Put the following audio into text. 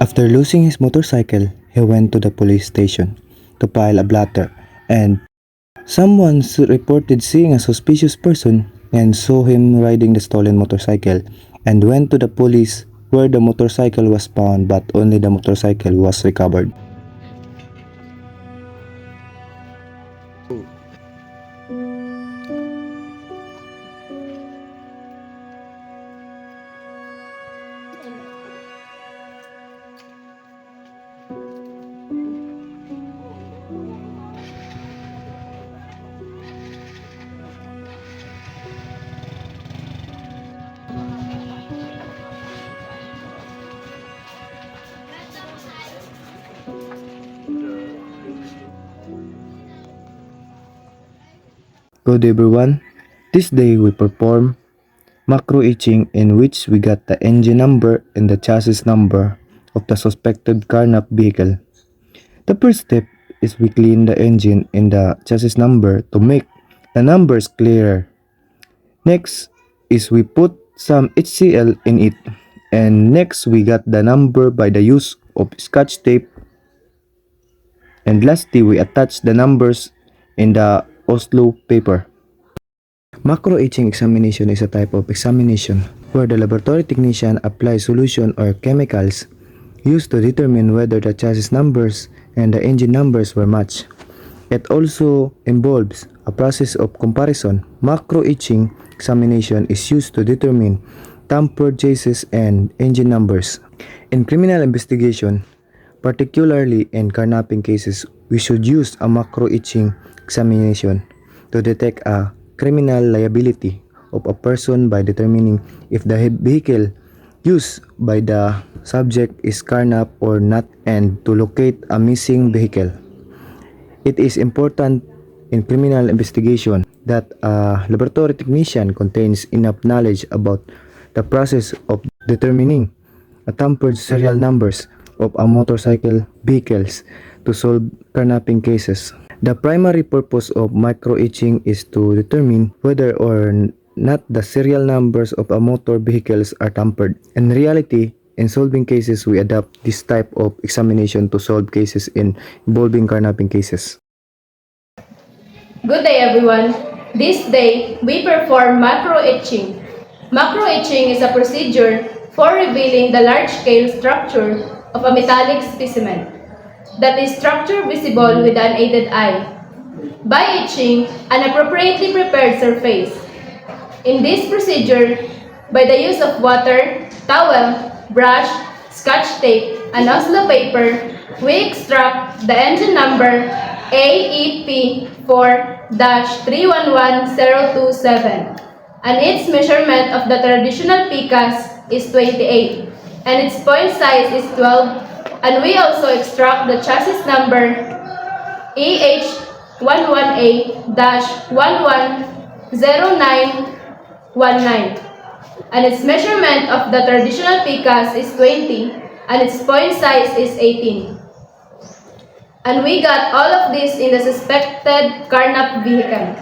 After losing his motorcycle, he went to the police station to file a blotter, and someone reported seeing a suspicious person and saw him riding the stolen motorcycle and went to the police where the motorcycle was found, but only the motorcycle was recovered. Good everyone, this day we perform macro etching, in which we got the engine number and the chassis number of the suspected carnap vehicle. The first step is we clean the engine and the chassis number to make the numbers clearer. Next is we put some HCl in it, and next we got the number by the use of scotch tape, and lastly we attach the numbers in the Oslo paper. Macro etching examination is a type of examination where the laboratory technician applies solution or chemicals used to determine whether the chassis numbers and the engine numbers were matched. It also involves a process of comparison. Macro etching examination is used to determine tampered chassis and engine numbers. In criminal investigation, particularly in carnapping cases, we should use a macro etching examination to detect a criminal liability of a person by determining if the vehicle used by the subject is carnap or not, and to locate a missing vehicle. It is important in criminal investigation that a laboratory technician contains enough knowledge about the process of determining a tampered serial numbers of a motorcycle vehicles to solve carnapping cases. The primary purpose of macro etching is to determine whether or not the serial numbers of a motor vehicles are tampered. In reality, in solving cases, we adopt this type of examination to solve cases involving carnapping cases. Good day everyone. This day, we perform macro etching. Macro etching is a procedure for revealing the large-scale structure of a metallic specimen, that is structure visible with the unaided eye, by etching an appropriately prepared surface. In this procedure, by the use of water, towel, brush, scotch tape, and Oslo paper, we extract the engine number AEP4-311027, and its measurement of the traditional PCAS is 28, and its point size is 12, and we also extract the chassis number EH11A-110919, and its measurement of the traditional PCAS is 20, and its point size is 18. And we got all of this in the suspected carnap vehicle.